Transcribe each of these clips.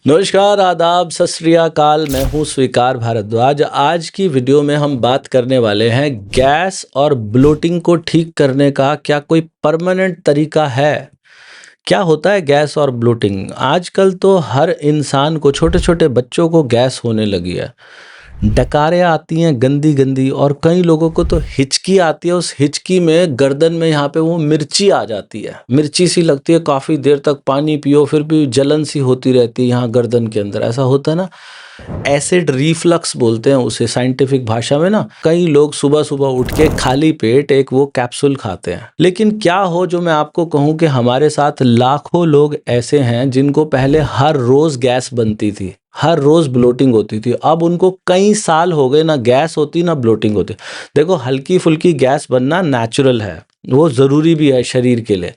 नमस्कार, आदाब, सत श्री अकाल। मैं हूँ स्वीकार भारद्वाज। आज की वीडियो में हम बात करने वाले हैं गैस और ब्लोटिंग को ठीक करने का क्या कोई परमानेंट तरीका है। क्या होता है गैस और ब्लोटिंग? आजकल तो हर इंसान को, छोटे छोटे बच्चों को गैस होने लगी है। डकारें आती हैं गंदी गंदी, और कई लोगों को तो हिचकी आती है। उस हिचकी में गर्दन में यहाँ पे वो मिर्ची आ जाती है, मिर्ची सी लगती है। काफ़ी देर तक पानी पियो फिर भी जलन सी होती रहती है यहाँ गर्दन के अंदर। ऐसा होता है ना, एसिड रिफ्लक्स बोलते हैं उसे साइंटिफिक भाषा में ना। कई लोग सुबह सुबह उठ के खाली पेट एक वो कैप्सूल खाते हैं। लेकिन क्या हो, जो मैं आपको कहूँ कि हमारे साथ लाखों लोग ऐसे हैं जिनको पहले हर रोज गैस बनती थी, हर रोज ब्लोटिंग होती थी। अब उनको कई साल हो गए, ना गैस होती ना ब्लोटिंग होती। देखो, हल्की फुल्की गैस बनना नेचुरल है, वो ज़रूरी भी है शरीर के लिए।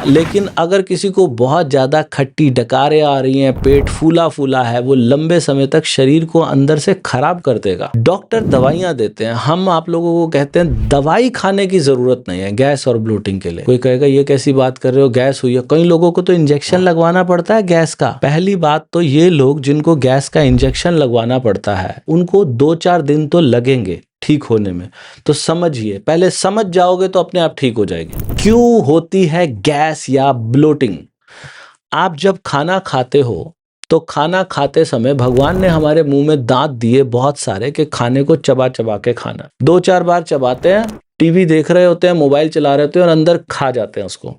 लेकिन अगर किसी को बहुत ज़्यादा खट्टी डकारें आ रही हैं, पेट फूला फूला है, वो लंबे समय तक शरीर को अंदर से खराब कर देगा। डॉक्टर दवाइयाँ देते हैं, हम आप लोगों को कहते हैं दवाई खाने की ज़रूरत नहीं है गैस और ब्लोटिंग के लिए। कोई कहेगा ये कैसी बात कर रहे हो, गैस हुई है। कई लोगों को तो इंजेक्शन लगवाना पड़ता है गैस का। पहली बात तो ये लोग जिनको गैस का इंजेक्शन लगवाना पड़ता है, उनको 2-4 दिन तो लगेंगे ठीक होने में। तो समझिए, पहले समझ जाओगे तो अपने आप ठीक हो जाएगी। क्यों होती है गैस या ब्लोटिंग? आप जब खाना खाते हो तो खाना खाते समय भगवान ने हमारे मुंह में दांत दिए बहुत सारे कि खाने को चबा चबा के खाना। 2-4 बार चबाते हैं, टीवी देख रहे होते हैं, मोबाइल चला रहे होते हैं और अंदर खा जाते हैं उसको।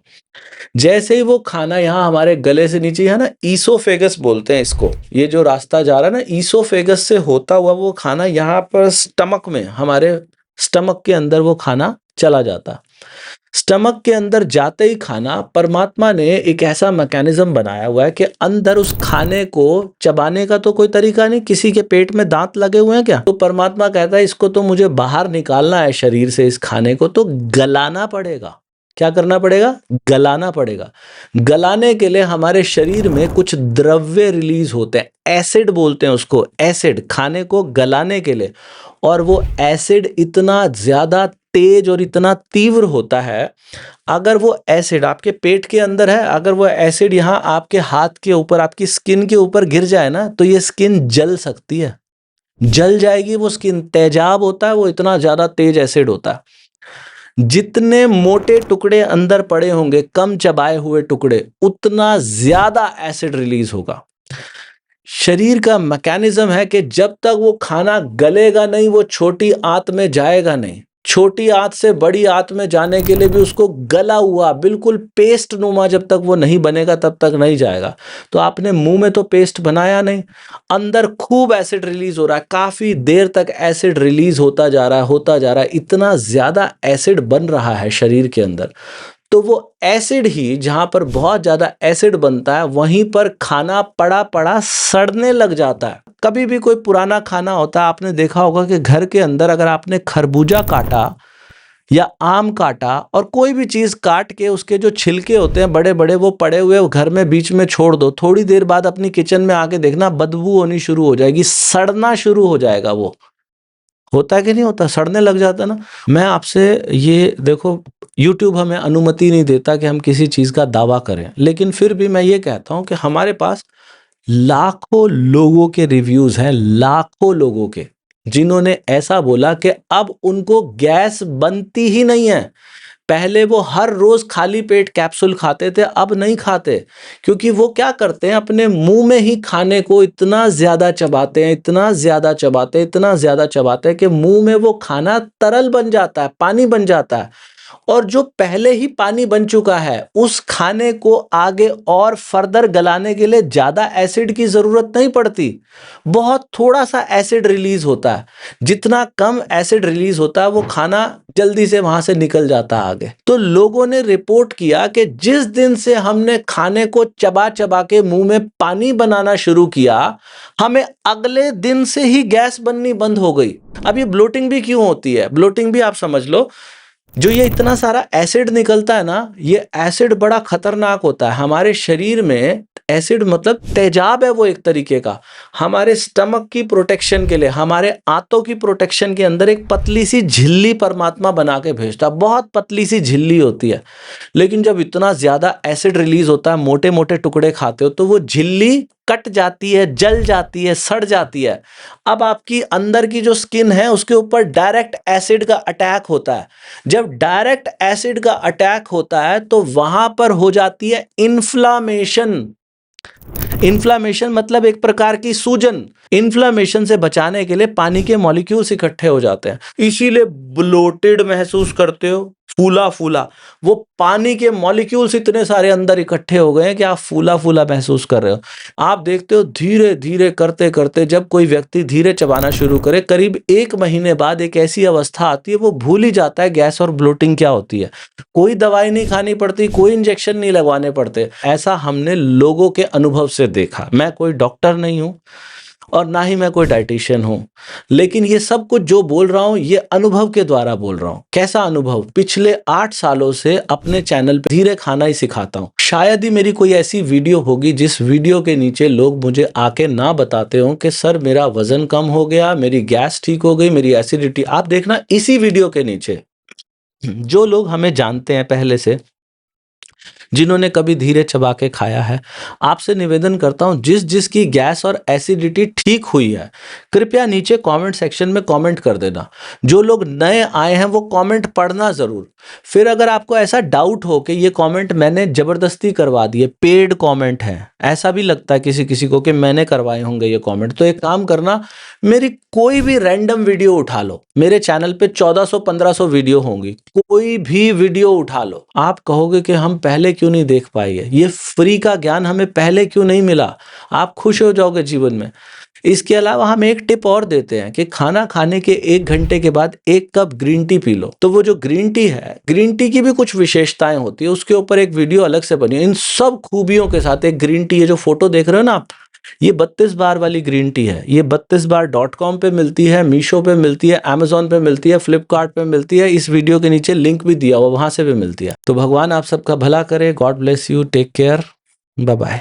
जैसे ही वो खाना यहाँ हमारे गले से नीचे है ना, ईसोफेगस बोलते हैं इसको, ये जो रास्ता जा रहा है ना, ईसोफेगस से होता हुआ वो खाना यहाँ पर स्टमक में, हमारे स्टमक के अंदर वो खाना चला जाता। स्टमक के अंदर जाते ही खाना, परमात्मा ने एक ऐसा मैकेनिज्म बनाया हुआ है कि अंदर उस खाने को चबाने का तो कोई तरीका नहीं। किसी के पेट में दांत लगे हुए हैं क्या? तो परमात्मा कहता है इसको तो मुझे बाहर निकालना है शरीर से, इस खाने को तो गलाना पड़ेगा। क्या करना पड़ेगा? गलाना पड़ेगा। गलाने के लिए हमारे शरीर में कुछ द्रव्य रिलीज होते हैं, एसिड बोलते हैं उसको, एसिड, खाने को गलाने के लिए। और वो एसिड इतना ज्यादा तेज और इतना तीव्र होता है, अगर वो एसिड आपके पेट के अंदर है, अगर वो एसिड यहाँ आपके हाथ के ऊपर, आपकी स्किन के ऊपर गिर जाए ना, तो ये स्किन जल सकती है, जल जाएगी वो स्किन। तेजाब होता है वो, इतना ज्यादा तेज एसिड होता है। जितने मोटे टुकड़े अंदर पड़े होंगे, कम चबाए हुए टुकड़े, उतना ज्यादा एसिड रिलीज होगा। शरीर का मैकेनिज्म है कि जब तक वो खाना गलेगा नहीं, वो छोटी आंत में जाएगा नहीं। छोटी आंत से बड़ी आंत में जाने के लिए भी उसको गला हुआ बिल्कुल पेस्ट नुमा जब तक वो नहीं बनेगा तब तक नहीं जाएगा। तो आपने मुंह में तो पेस्ट बनाया नहीं, अंदर खूब एसिड रिलीज हो रहा है, काफी देर तक एसिड रिलीज होता जा रहा है, होता जा रहा है। इतना ज्यादा एसिड बन रहा है शरीर के अंदर। तो वो एसिड ही, जहां पर बहुत ज्यादा एसिड बनता है, वहीं पर खाना पड़ा पड़ा सड़ने लग जाता है। कभी भी कोई पुराना खाना होता है, आपने देखा होगा कि घर के अंदर अगर आपने खरबूजा काटा या आम काटा और कोई भी चीज काट के उसके जो छिलके होते हैं बड़े बड़े, वो पड़े हुए घर में बीच में छोड़ दो, थोड़ी देर बाद अपनी किचन में आके देखना, बदबू होनी शुरू हो जाएगी, सड़ना शुरू हो जाएगा। वो होता है कि नहीं होता? सड़ने लग जाता ना। मैं आपसे ये देखो, YouTube हमें अनुमति नहीं देता कि हम किसी चीज का दावा करें, लेकिन फिर भी मैं ये कहता हूं कि हमारे पास लाखों लोगों के रिव्यूज हैं, लाखों लोगों के, जिन्होंने ऐसा बोला कि अब उनको गैस बनती ही नहीं है। पहले वो हर रोज खाली पेट कैप्सूल खाते थे, अब नहीं खाते। क्योंकि वो क्या करते हैं, अपने मुंह में ही खाने को इतना ज्यादा चबाते हैं, इतना ज्यादा चबाते हैं, इतना ज्यादा चबाते हैं कि मुंह में वो खाना तरल बन जाता है, पानी बन जाता है। और जो पहले ही पानी बन चुका है, उस खाने को आगे और फर्दर गलाने के लिए ज्यादा एसिड की जरूरत नहीं पड़ती, बहुत थोड़ा सा एसिड रिलीज होता है। जितना कम एसिड रिलीज होता है, वो खाना जल्दी से वहां से निकल जाता है आगे। तो लोगों ने रिपोर्ट किया कि जिस दिन से हमने खाने को चबा चबा के मुंह में पानी बनाना शुरू किया, हमें अगले दिन से ही गैस बननी बंद हो गई। अब ये ब्लोटिंग भी क्यों होती है? ब्लोटिंग भी आप समझ लो, जो ये इतना सारा एसिड निकलता है ना, ये एसिड बड़ा खतरनाक होता है हमारे शरीर में। एसिड मतलब तेजाब है वो एक तरीके का। हमारे स्टमक की प्रोटेक्शन के लिए, हमारे आंतों की प्रोटेक्शन के अंदर एक पतली सी झिल्ली परमात्मा बना के भेजता है, बहुत पतली सी झिल्ली होती है। लेकिन जब इतना ज्यादा एसिड रिलीज होता है, मोटे मोटे टुकड़े खाते हो, तो वो झिल्ली कट जाती है, जल जाती है, सड़ जाती है। अब आपकी अंदर की जो स्किन है उसके ऊपर डायरेक्ट एसिड का अटैक होता है। जब डायरेक्ट एसिड का अटैक होता है तो वहां पर हो जाती है इन्फ्लामेशन। इन्फ्लामेशन मतलब एक प्रकार की सूजन। इन्फ्लामेशन से बचाने के लिए पानी के मॉलिक्यूल्स इकट्ठे हो जाते हैं, इसीलिए ब्लोटेड महसूस करते हो, फूला फूला। वो पानी के मॉलिक्यूल्स इतने सारे अंदर इकट्ठे हो गए हैं कि आप फूला फूला महसूस कर रहे हो। आप देखते हो धीरे धीरे करते करते जब कोई व्यक्ति धीरे चबाना शुरू करे, करीब 1 महीने बाद एक ऐसी अवस्था आती है वो भूल ही जाता है गैस और ब्लोटिंग क्या होती है। कोई दवाई नहीं खानी पड़ती, कोई इंजेक्शन नहीं लगवाने पड़ते। ऐसा हमने लोगों के अनुभव से देखा। मैं कोई डॉक्टर नहीं हूं और ना ही मैं कोई डाइटिशियन हूं, लेकिन ये सब कुछ जो बोल रहा हूं ये अनुभव के द्वारा बोल रहा हूं। कैसा अनुभव? पिछले 8 सालों से अपने चैनल पे धीरे खाना ही सिखाता हूं। शायद ही मेरी कोई ऐसी वीडियो होगी जिस वीडियो के नीचे लोग मुझे आके ना बताते हो कि सर मेरा वजन कम हो गया, मेरी गैस ठीक हो गई, मेरी एसिडिटी। आप देखना इसी वीडियो के नीचे जो लोग हमें जानते हैं पहले से, जिन्होंने कभी धीरे चबा के खाया है, आपसे निवेदन करता हूं जिस जिसकी गैस और एसिडिटी ठीक हुई है कृपया नीचे कमेंट सेक्शन में कमेंट कर देना। जो लोग नए आए हैं वो कमेंट पढ़ना जरूर। फिर अगर आपको ऐसा डाउट हो कि ये कमेंट मैंने जबरदस्ती करवा दिए, पेड कमेंट है, ऐसा भी लगता है किसी किसी को कि मैंने करवाए होंगे ये कमेंट, तो एक काम करना, मेरी कोई भी रैंडम वीडियो उठा लो। मेरे चैनल पे 1400-1500 वीडियो होंगी, कोई भी वीडियो उठा लो। आप कहोगे कि हम पहले क्यों नहीं देख पाए, ये फ्री का ज्ञान हमें पहले क्यों नहीं मिला, आप खुश हो जाओगे जीवन में। इसके अलावा हम एक टिप और देते हैं कि खाना खाने के 1 घंटे के बाद 1 cup green tea P low. तो वो जो ग्रीन टी है, ग्रीन टी की भी कुछ विशेषताएं होती है, उसके ऊपर एक वीडियो अलग से बनी है इन सब खूबियों के साथ। एक ग्रीन टी, ये जो फोटो देख रहे हो ना आप, ये 32 बार वाली ग्रीन टी है। ये 32bar.com पे मिलती है, मीशो पे मिलती है, अमेजोन पे मिलती है, फ्लिपकार्ट पे मिलती है। इस वीडियो के नीचे लिंक भी दिया हुआ, वहां से भी मिलती है। तो भगवान आप सबका भला करे। God bless you, take care, bye bye.